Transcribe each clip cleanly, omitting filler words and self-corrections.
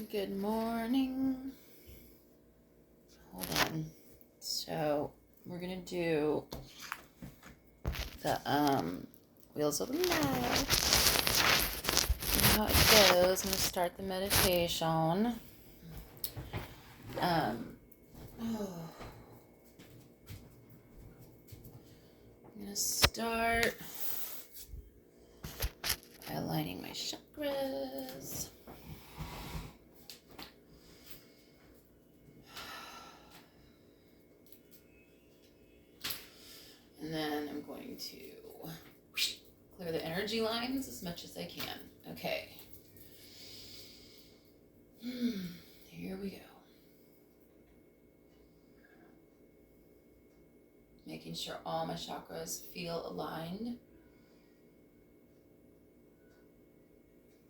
Good morning. Hold on. So we're gonna do the wheels of life. You know how it goes. I'm gonna start the meditation. I'm gonna start by aligning my chakras. And then I'm going to clear the energy lines as much as I can. Okay. Here we go. Making sure all my chakras feel aligned.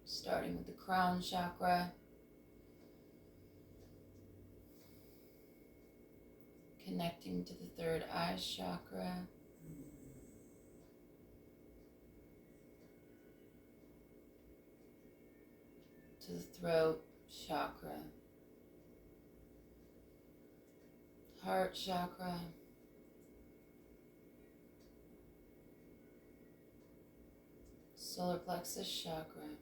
Starting with the crown chakra. Connecting to the third eye chakra. To the throat chakra. Heart chakra. Solar plexus chakra.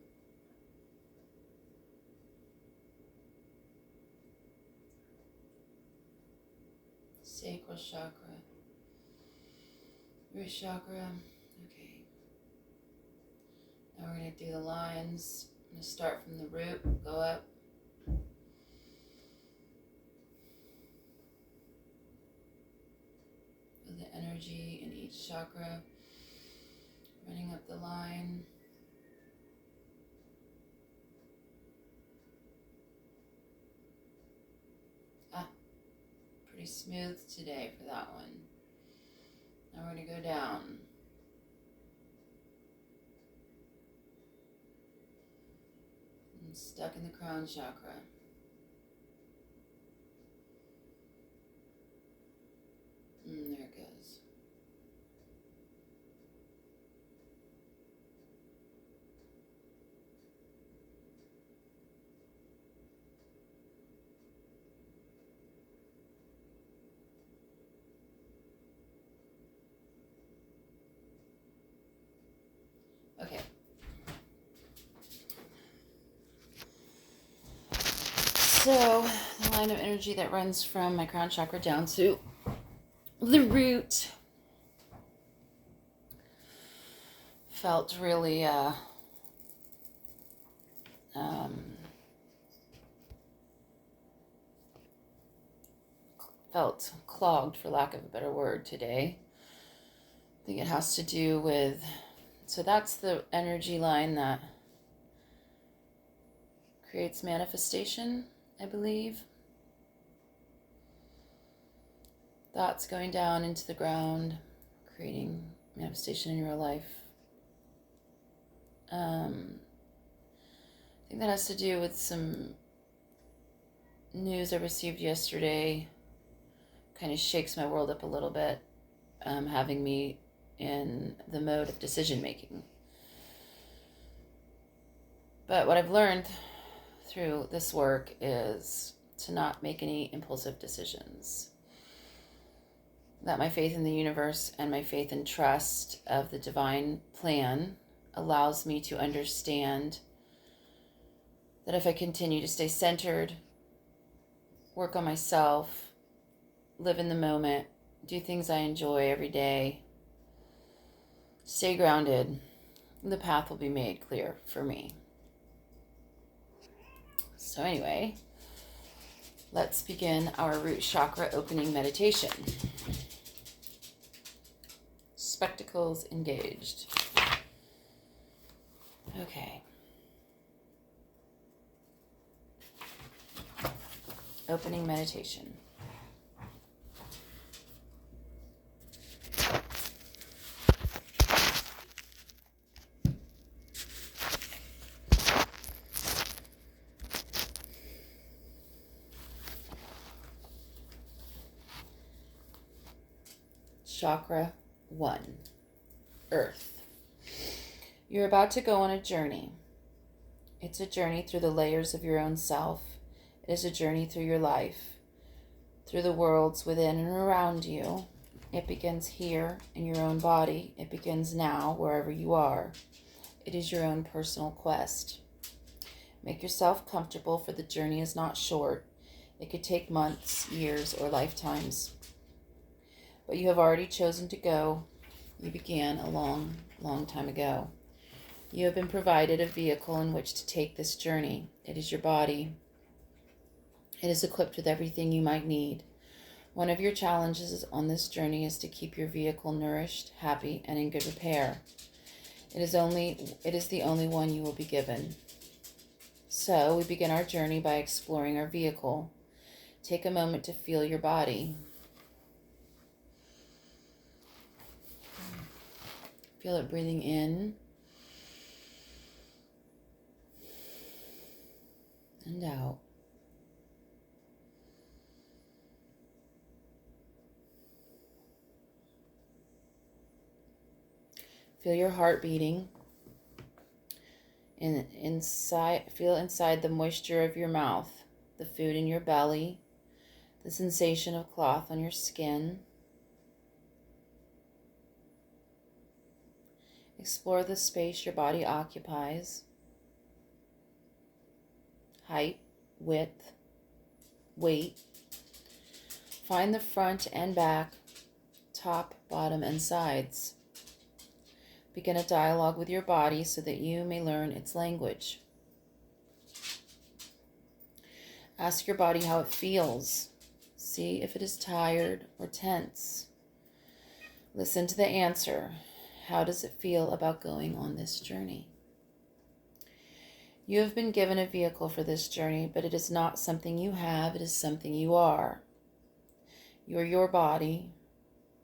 Sacral chakra. Root chakra. Okay. Now we're going to do the lines. I'm going to start from the root, go up. Feel the energy in each chakra. Running up the line. Pretty smooth today for that one. Now we're going to go down. I'm stuck in the crown chakra. There it goes. Okay. So, the line of energy that runs from my crown chakra down to the root felt really felt clogged, for lack of a better word, today. I think it has to do with, so that's the energy line that creates manifestation, I believe. Thoughts going down into the ground, creating manifestation in your life. I think that has to do with some news I received yesterday. Kind of shakes my world up a little bit, having me in the mode of decision making. But what I've learned through this work is to not make any impulsive decisions. That my faith in the universe and my faith and trust of the divine plan allows me to understand that if I continue to stay centered, work on myself, live in the moment, do things I enjoy every day, stay grounded, the path will be made clear for me. So anyway, let's begin our root chakra opening meditation. Spectacles engaged. Okay. Opening meditation. Chakra 1, Earth. You're about to go on a journey It's a journey through the layers of your own self. It is a journey through your life, through the worlds within and around you. It begins here in your own body. It begins now, wherever you are. It is your own personal quest. Make yourself comfortable, for the journey is not short. It could take months, years, or lifetimes. But you have already chosen to go. You began a long, long time ago. You have been provided a vehicle in which to take this journey. It is your body. It is equipped with everything you might need. One of your challenges on this journey is to keep your vehicle nourished, happy, and in good repair. It is the only one you will be given. So we begin our journey by exploring our vehicle. Take a moment to feel your body. Feel it breathing in and out. Feel your heart beating. Feel inside the moisture of your mouth, the food in your belly, the sensation of cloth on your skin. Explore the space your body occupies. Height, width, weight. Find the front and back, top, bottom, and sides. Begin a dialogue with your body so that you may learn its language. Ask your body how it feels. See if it is tired or tense. Listen to the answer. How does it feel about going on this journey? You have been given a vehicle for this journey, but it is not something you have, it is something you are. You are your body.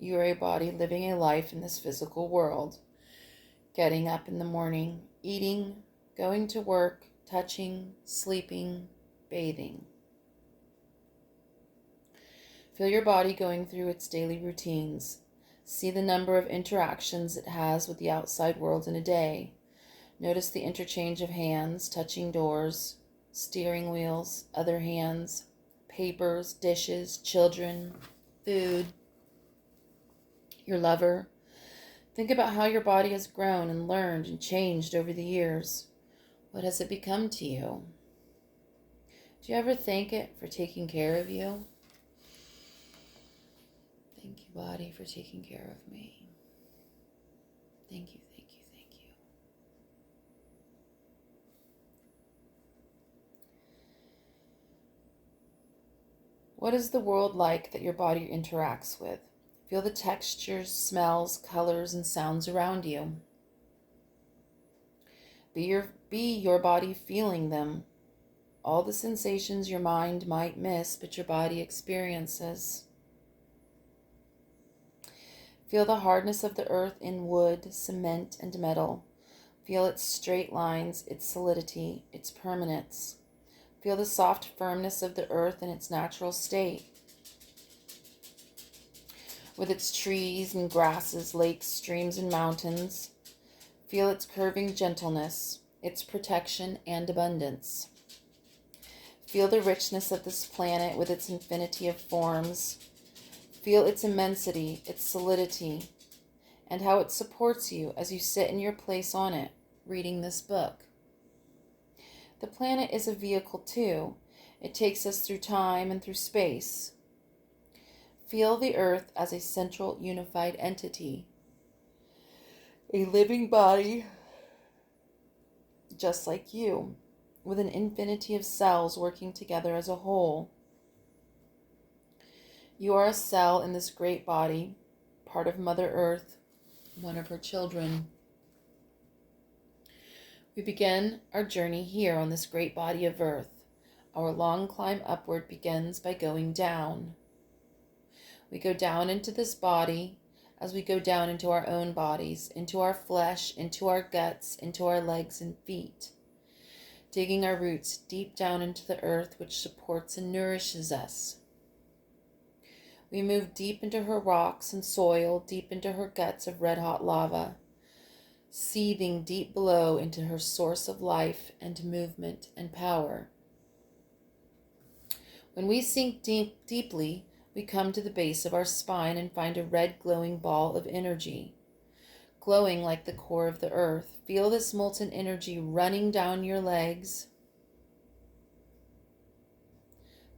You are a body living a life in this physical world. Getting up in the morning, eating, going to work, touching, sleeping, bathing. Feel your body going through its daily routines. See the number of interactions it has with the outside world in a day. Notice the interchange of hands, touching doors, steering wheels, other hands, papers, dishes, children, food, your lover. Think about how your body has grown and learned and changed over the years. What has it become to you? Do you ever thank it for taking care of you? Thank you, body, for taking care of me. Thank you, thank you, thank you. What is the world like that your body interacts with? Feel the textures, smells, colors, and sounds around you. Be your body feeling them. All the sensations your mind might miss, but your body experiences. Feel the hardness of the earth in wood, cement, and metal. Feel its straight lines, its solidity, its permanence. Feel the soft firmness of the earth in its natural state. With its trees and grasses, lakes, streams, and mountains. Feel its curving gentleness, its protection and abundance. Feel the richness of this planet with its infinity of forms. Feel its immensity, its solidity, and how it supports you as you sit in your place on it, reading this book. The planet is a vehicle too. It takes us through time and through space. Feel the earth as a central unified entity, a living body just like you, with an infinity of cells working together as a whole. You are a cell in this great body, part of Mother Earth, one of her children. We begin our journey here on this great body of Earth. Our long climb upward begins by going down. We go down into this body as we go down into our own bodies, into our flesh, into our guts, into our legs and feet, digging our roots deep down into the earth which supports and nourishes us. We move deep into her rocks and soil, deep into her guts of red-hot lava, seething deep below into her source of life and movement and power. When we sink deeply, we come to the base of our spine and find a red glowing ball of energy, glowing like the core of the earth. Feel this molten energy running down your legs,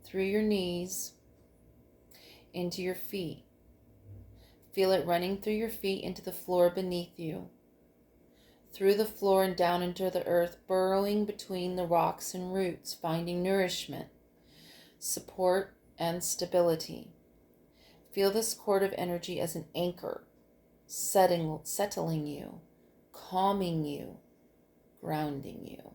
through your knees, into your feet. Feel it running through your feet into the floor beneath you, through the floor and down into the earth, burrowing between the rocks and roots, finding nourishment, support, and stability. Feel this cord of energy as an anchor, settling you, calming you, grounding you.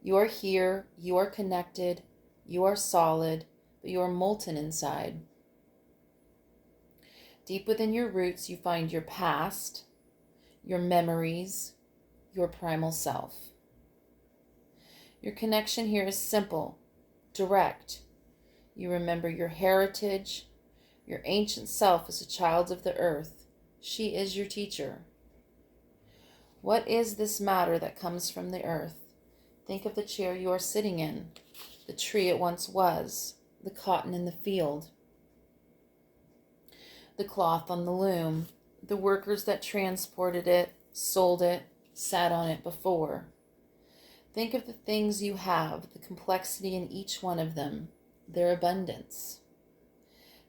You are here, you are connected, you are solid, but you are molten inside. Deep within your roots, you find your past, your memories, your primal self. Your connection here is simple, direct. You remember your heritage, your ancient self as a child of the earth. She is your teacher. What is this matter that comes from the earth? Think of the chair you are sitting in, the tree it once was, the cotton in the field, the cloth on the loom, the workers that transported it, sold it, sat on it before. Think of the things you have, the complexity in each one of them, their abundance.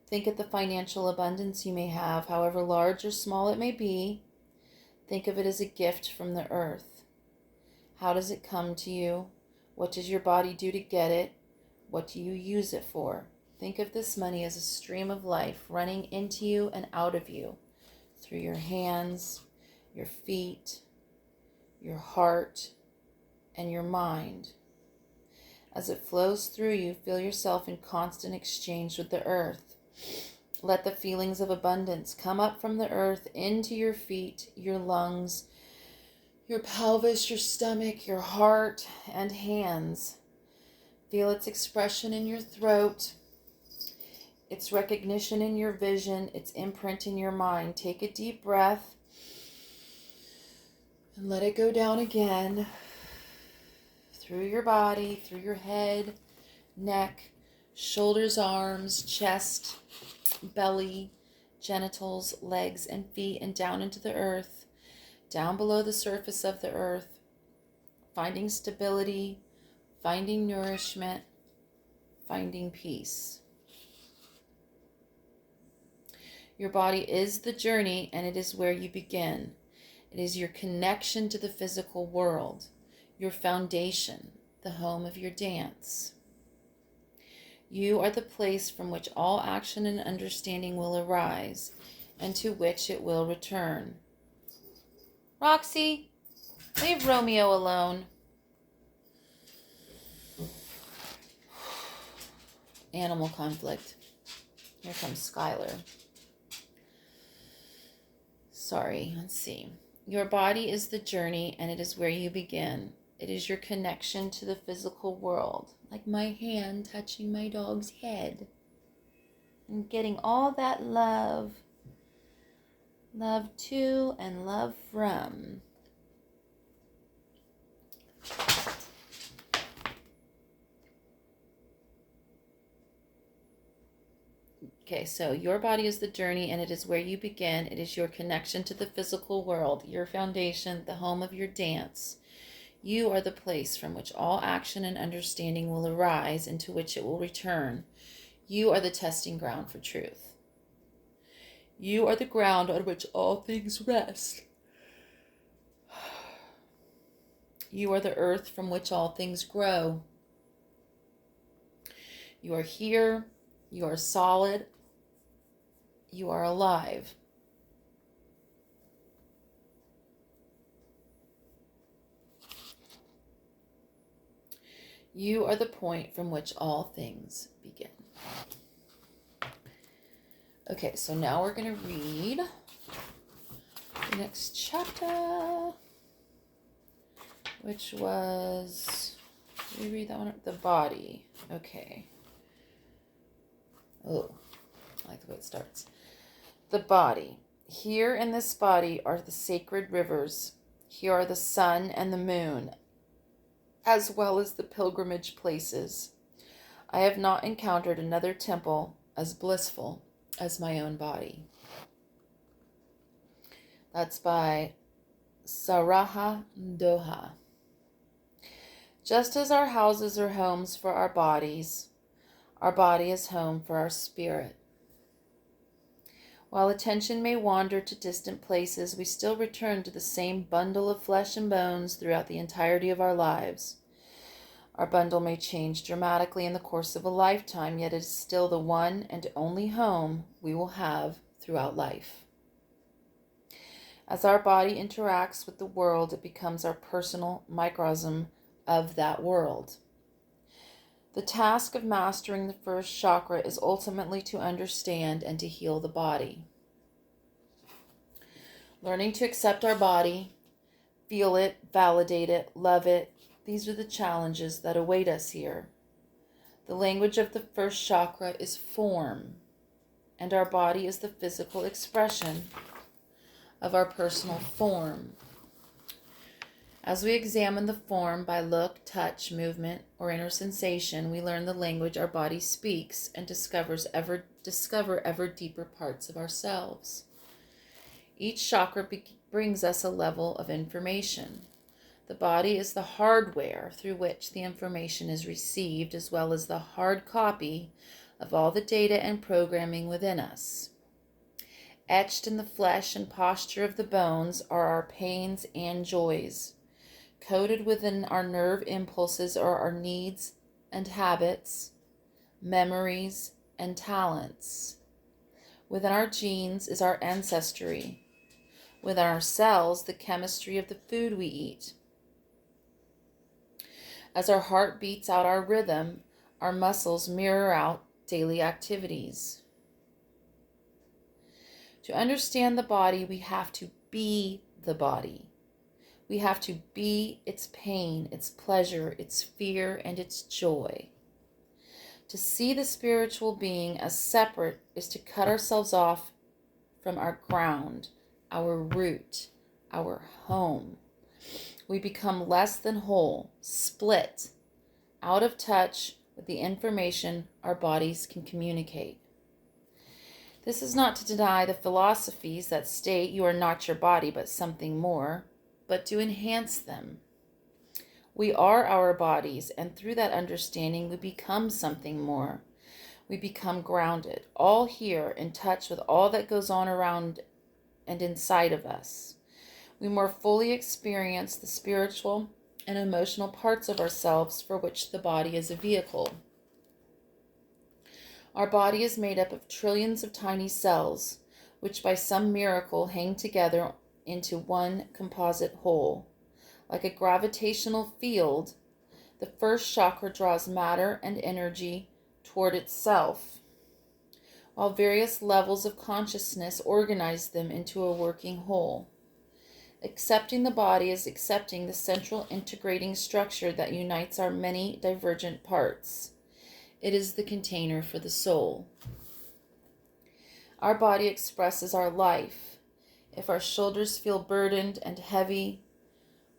Think of the financial abundance you may have, however large or small it may be. Think of it as a gift from the earth. How does it come to you? What does your body do to get it? What do you use it for? Think of this money as a stream of life running into you and out of you, through your hands, your feet, your heart, and your mind. As it flows through you, feel yourself in constant exchange with the earth. Let the feelings of abundance come up from the earth into your feet, your lungs, your pelvis, your stomach, your heart, and hands. Feel its expression in your throat, its recognition in your vision, its imprint in your mind. Take a deep breath and let it go down again, through your body, through your head, neck, shoulders, arms, chest, belly, genitals, legs, and feet, and down into the earth, down below the surface of the earth, finding stability, finding nourishment, finding peace. Your body is the journey, and it is where you begin. It is your connection to the physical world, your foundation, the home of your dance. You are the place from which all action and understanding will arise, and to which it will return. Roxy, leave Romeo alone. Animal conflict. Here comes Skylar. Sorry, let's see. Your body is the journey, and it is where you begin. It is your connection to the physical world, like my hand touching my dog's head and getting all that love. Love to and love from. Okay, so your body is the journey, and it is where you begin. It is your connection to the physical world, your foundation, the home of your dance. You are the place from which all action and understanding will arise, and to which it will return. You are the testing ground for truth. You are the ground on which all things rest. You are the earth from which all things grow. You are here. You are solid. You are alive. You are the point from which all things begin. Okay, so now we're going to read the next chapter, which was, did we read that one? The body. Okay. Oh, I like the way it starts. The body. Here in this body are the sacred rivers. Here are the sun and the moon, as well as the pilgrimage places. I have not encountered another temple as blissful as my own body. That's by Saraha Doha. Just as our houses are homes for our body is home for our spirit. While attention may wander to distant places, we still return to the same bundle of flesh and bones throughout the entirety of our lives. Our bundle may change dramatically in the course of a lifetime, yet it is still the one and only home we will have throughout life. As our body interacts with the world, it becomes our personal microcosm of that world. The task of mastering the first chakra is ultimately to understand and to heal the body. Learning to accept our body, feel it, validate it, love it, these are the challenges that await us here. The language of the first chakra is form, and our body is the physical expression of our personal form. As we examine the form by look, touch, movement, or inner sensation, we learn the language our body speaks and discover ever deeper parts of ourselves. Each chakra brings us a level of information. The body is the hardware through which the information is received, as well as the hard copy of all the data and programming within us. Etched in the flesh and posture of the bones are our pains and joys. Coded within our nerve impulses are our needs and habits, memories and talents. Within our genes is our ancestry. Within our cells, the chemistry of the food we eat. As our heart beats out our rhythm, our muscles mirror out daily activities. To understand the body, we have to be the body. We have to be its pain, its pleasure, its fear, and its joy. To see the spiritual being as separate is to cut ourselves off from our ground, our root, our home. We become less than whole, split, out of touch with the information our bodies can communicate. This is not to deny the philosophies that state you are not your body but something more, but to enhance them. We are our bodies, and through that understanding we become something more. We become grounded, all here in touch with all that goes on around and inside of us. We more fully experience the spiritual and emotional parts of ourselves for which the body is a vehicle. Our body is made up of trillions of tiny cells, which by some miracle hang together into one composite whole. Like a gravitational field, the first chakra draws matter and energy toward itself, while various levels of consciousness organize them into a working whole. Accepting the body is accepting the central integrating structure that unites our many divergent parts. It is the container for the soul. Our body expresses our life. If our shoulders feel burdened and heavy,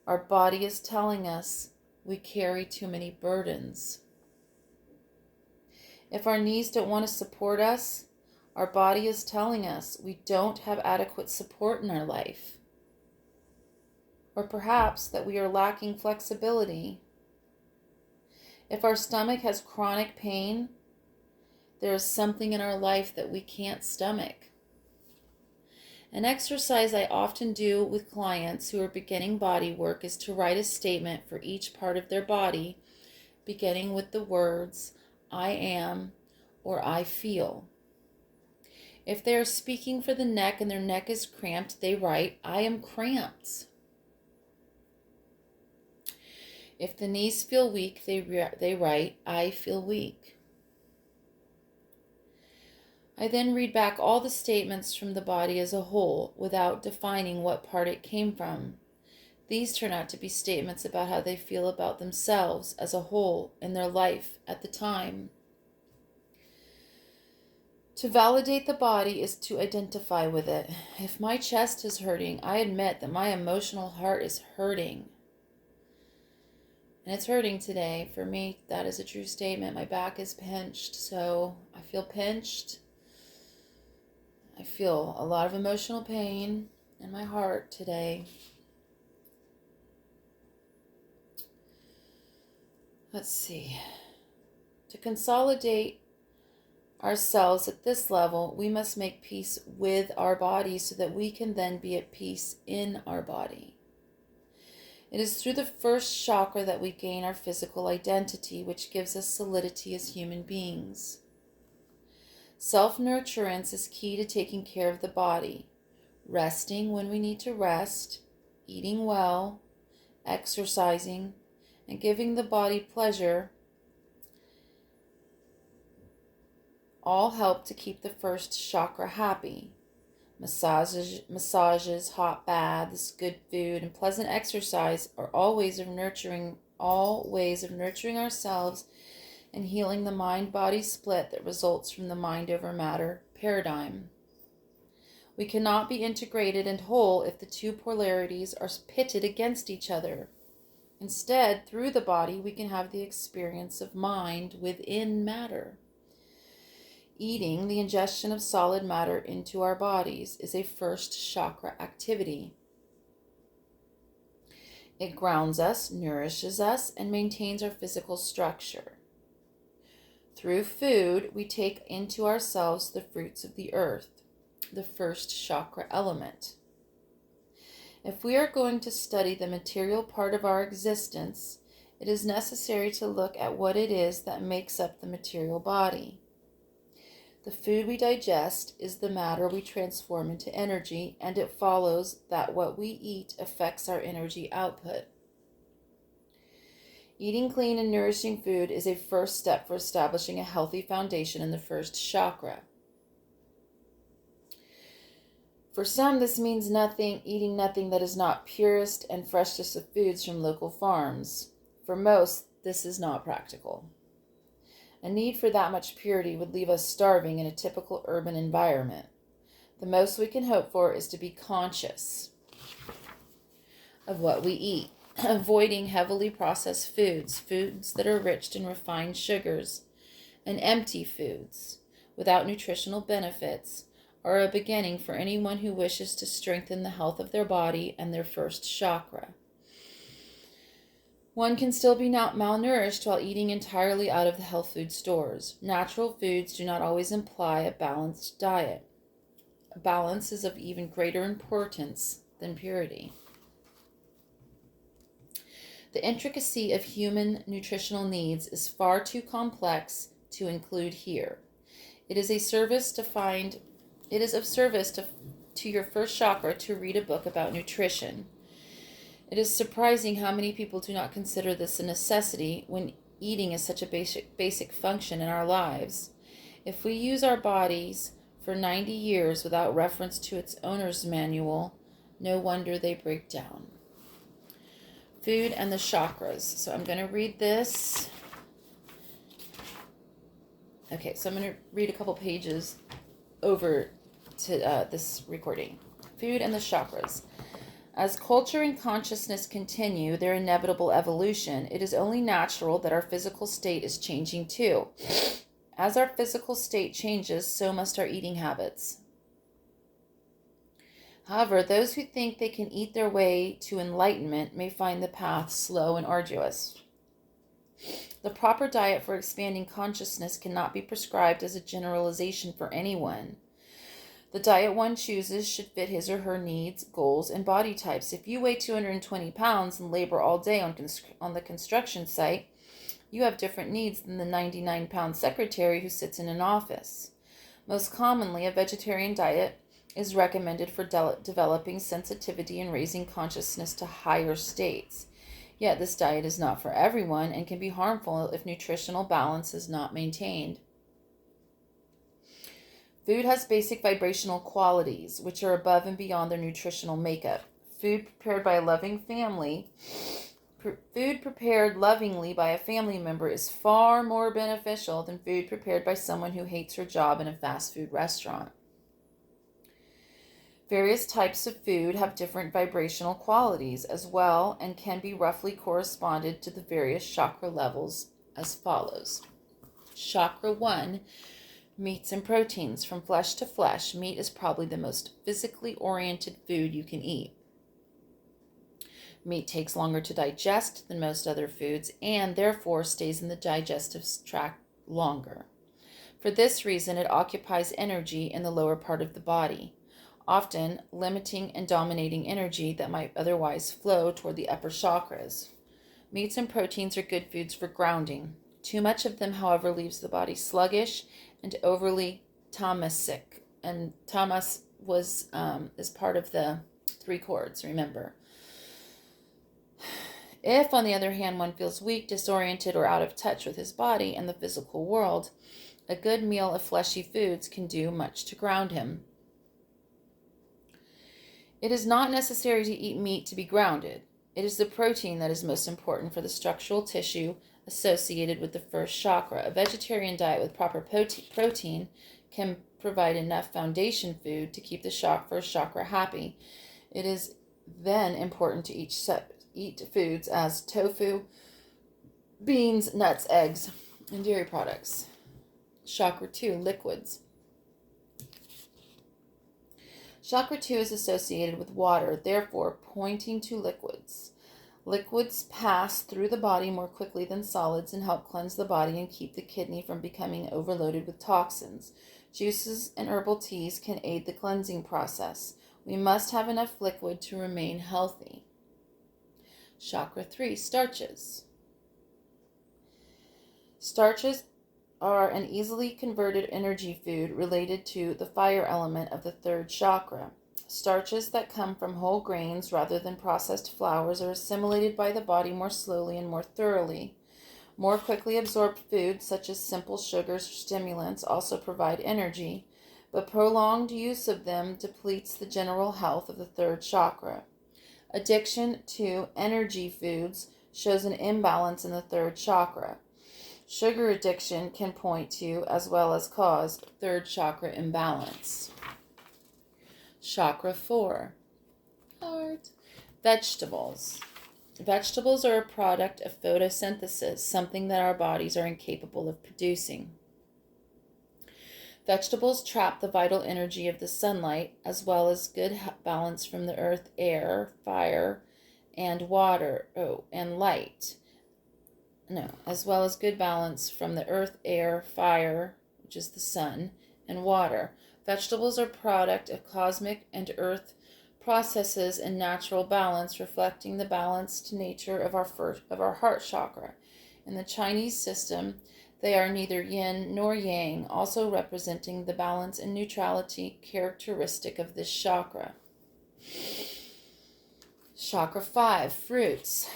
our body is telling us we carry too many burdens. If our knees don't want to support us, our body is telling us we don't have adequate support in our life. Or perhaps that we are lacking flexibility. If our stomach has chronic pain, there is something in our life that we can't stomach. An exercise I often do with clients who are beginning body work is to write a statement for each part of their body, beginning with the words, I am or I feel. If they are speaking for the neck and their neck is cramped, they write, I am cramped. If the knees feel weak, they write, I feel weak. I then read back all the statements from the body as a whole without defining what part it came from. These turn out to be statements about how they feel about themselves as a whole in their life at the time. To validate the body is to identify with it. If my chest is hurting, I admit that my emotional heart is hurting. And it's hurting today. For me, that is a true statement. My back is pinched, so I feel pinched. I feel a lot of emotional pain in my heart today. Let's see. To consolidate ourselves at this level, we must make peace with our body so that we can then be at peace in our body. It is through the first chakra that we gain our physical identity, which gives us solidity as human beings. Self-nurturance is key to taking care of the body, resting when we need to rest, eating well, exercising, and giving the body pleasure all help to keep the first chakra happy. Massages, hot baths, good food, and pleasant exercise are all ways of nurturing ourselves and healing the mind-body split that results from the mind over matter paradigm. We cannot be integrated and whole if the two polarities are pitted against each other. Instead, through the body, we can have the experience of mind within matter. Eating, the ingestion of solid matter into our bodies, is a first chakra activity. It grounds us, nourishes us, and maintains our physical structure. Through food, we take into ourselves the fruits of the earth, the first chakra element. If we are going to study the material part of our existence, it is necessary to look at what it is that makes up the material body. The food we digest is the matter we transform into energy, and it follows that what we eat affects our energy output. Eating clean and nourishing food is a first step for establishing a healthy foundation in the first chakra. For some, this means eating nothing that is not purest and freshest of foods from local farms. For most, this is not practical. A need for that much purity would leave us starving in a typical urban environment. The most we can hope for is to be conscious of what we eat, avoiding heavily processed foods that are rich in refined sugars, and empty foods without nutritional benefits are a beginning for anyone who wishes to strengthen the health of their body and their first chakra. One can still be malnourished while eating entirely out of the health food stores. Natural foods do not always imply a balanced diet. A balance is of even greater importance than purity. The intricacy of human nutritional needs is far too complex to include here. It is of service to your first chakra to read a book about nutrition. It is surprising how many people do not consider this a necessity when eating is such a basic function in our lives. If we use our bodies for 90 years without reference to its owner's manual, no wonder they break down. Food and the chakras. So I'm going to read this. Okay, so I'm going to read a couple pages over to this recording. Food and the chakras. As culture and consciousness continue their inevitable evolution, it is only natural that our physical state is changing too. As our physical state changes, so must our eating habits. However, those who think they can eat their way to enlightenment may find the path slow and arduous. The proper diet for expanding consciousness cannot be prescribed as a generalization for anyone. The diet one chooses should fit his or her needs, goals, and body types. If you weigh 220 pounds and labor all day on the construction site, you have different needs than the 99-pound secretary who sits in an office. Most commonly, a vegetarian diet is recommended for developing sensitivity and raising consciousness to higher states. Yet this diet is not for everyone and can be harmful if nutritional balance is not maintained. Food has basic vibrational qualities, which are above and beyond their nutritional makeup. Food prepared by a loving family Food prepared lovingly by a family member is far more beneficial than food prepared by someone who hates her job in a fast food restaurant. Various types of food have different vibrational qualities as well and can be roughly corresponded to the various chakra levels as follows. Chakra 1, meats and proteins. From flesh to flesh, meat is probably the most physically oriented food you can eat. Meat takes longer to digest than most other foods and therefore stays in the digestive tract longer. For this reason, it occupies energy in the lower part of the body, often limiting and dominating energy that might otherwise flow toward the upper chakras. Meats and proteins are good foods for grounding. Too much of them, however, leaves the body sluggish and overly tamasic. And tamas is part of the 3 chords, remember. If, on the other hand, one feels weak, disoriented, or out of touch with his body and the physical world, a good meal of fleshy foods can do much to ground him. It is not necessary to eat meat to be grounded. It is the protein that is most important for the structural tissue associated with the first chakra. A vegetarian diet with proper protein can provide enough foundation food to keep the first chakra happy. It is then important to eat foods as tofu, beans, nuts, eggs, and dairy products. Chakra 2, liquids. Chakra 2 is associated with water, therefore pointing to liquids. Liquids pass through the body more quickly than solids and help cleanse the body and keep the kidney from becoming overloaded with toxins. Juices and herbal teas can aid the cleansing process. We must have enough liquid to remain healthy. Chakra 3, starches. Starches are an easily converted energy food related to the fire element of the 3rd chakra. Starches that come from whole grains rather than processed flours are assimilated by the body more slowly and more thoroughly. More quickly absorbed foods such as simple sugars or stimulants also provide energy, but prolonged use of them depletes the general health of the 3rd chakra. Addiction to energy foods shows an imbalance in the 3rd chakra. Sugar addiction can point to, as well as cause, 3rd chakra imbalance. Chakra 4, heart. Vegetables. Vegetables are a product of photosynthesis, something that our bodies are incapable of producing. Vegetables trap the vital energy of the sunlight, as well as good balance from the earth, air, fire, and water, and light. As well as good balance from the earth, air, fire, which is the sun, and water. Vegetables are a product of cosmic and earth processes in natural balance, reflecting the balanced nature of our heart chakra. In the Chinese system, they are neither yin nor yang, also representing the balance and neutrality characteristic of this chakra. Chakra 5, fruits.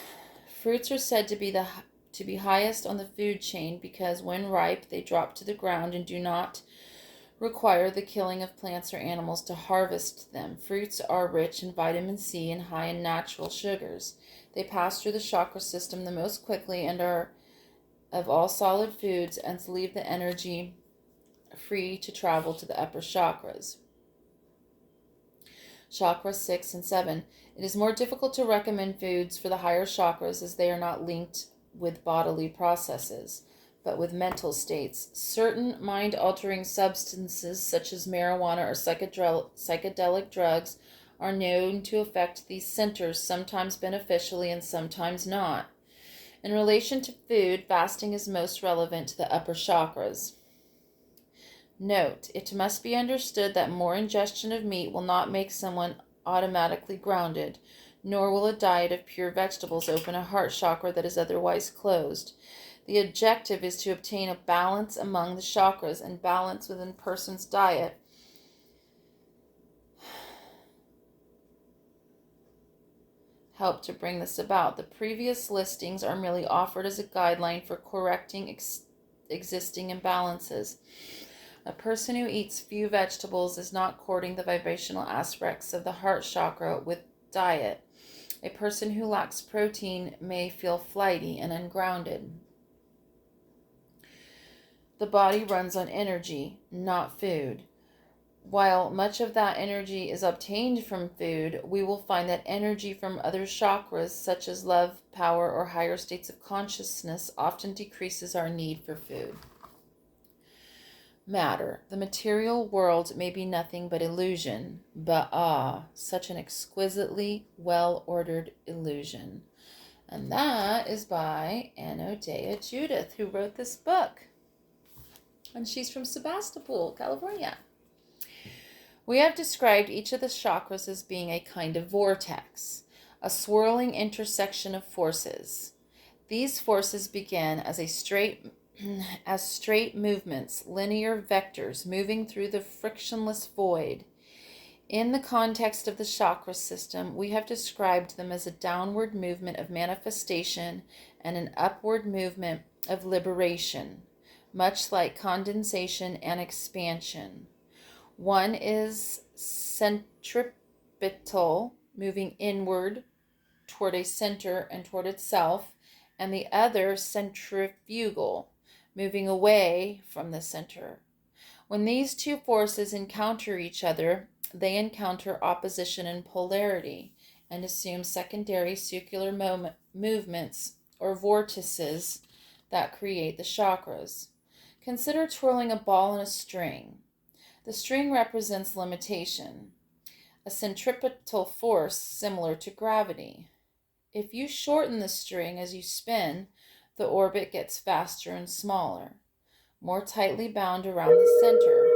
Fruits are said to be highest on the food chain because when ripe they drop to the ground and do not require the killing of plants or animals to harvest them. Fruits are rich in vitamin C and high in natural sugars. They pass through the chakra system the most quickly and are of all solid foods and leave the energy free to travel to the upper chakras. Chakras 6 and 7. It is more difficult to recommend foods for the higher chakras as they are not linked with bodily processes, but with mental states. Certain mind-altering substances, such as marijuana or psychedelic drugs, are known to affect these centers, sometimes beneficially and sometimes not. In relation to food, fasting is most relevant to the upper chakras. Note, it must be understood that more ingestion of meat will not make someone automatically grounded, nor will a diet of pure vegetables open a heart chakra that is otherwise closed. The objective is to obtain a balance among the chakras, and balance within a person's diet help to bring this about. The previous listings are merely offered as a guideline for correcting existing imbalances. A person who eats few vegetables is not courting the vibrational aspects of the heart chakra with diet. A person who lacks protein may feel flighty and ungrounded. The body runs on energy, not food. While much of that energy is obtained from food, we will find that energy from other chakras, such as love, power, or higher states of consciousness, often decreases our need for food. Matter. The material world may be nothing but illusion, but such an exquisitely well-ordered illusion. And that is by Anodea Judith, who wrote this book. And she's from Sebastopol, California. We have described each of the chakras as being a kind of vortex, a swirling intersection of forces. These forces begin as straight movements, linear vectors moving through the frictionless void. In the context of the chakra system, we have described them as a downward movement of manifestation and an upward movement of liberation, much like condensation and expansion. One is centripetal, moving inward toward a center and toward itself, and the other centrifugal, moving away from the center. When these two forces encounter each other, they encounter opposition and polarity and assume secondary circular movements or vortices that create the chakras. Consider twirling a ball in a string. The string represents limitation, a centripetal force similar to gravity. If you shorten the string as you spin, the orbit gets faster and smaller, more tightly bound around the center.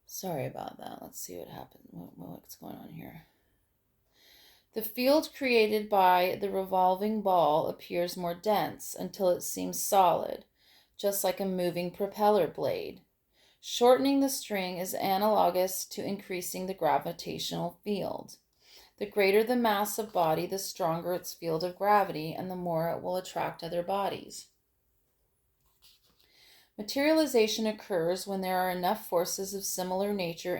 Sorry about that. Let's see what happened. What's going on here? The field created by the revolving ball appears more dense until it seems solid, just like a moving propeller blade. Shortening the string is analogous to increasing the gravitational field. The greater the mass of body, the stronger its field of gravity, and the more it will attract other bodies. Materialization occurs when there are enough forces of similar nature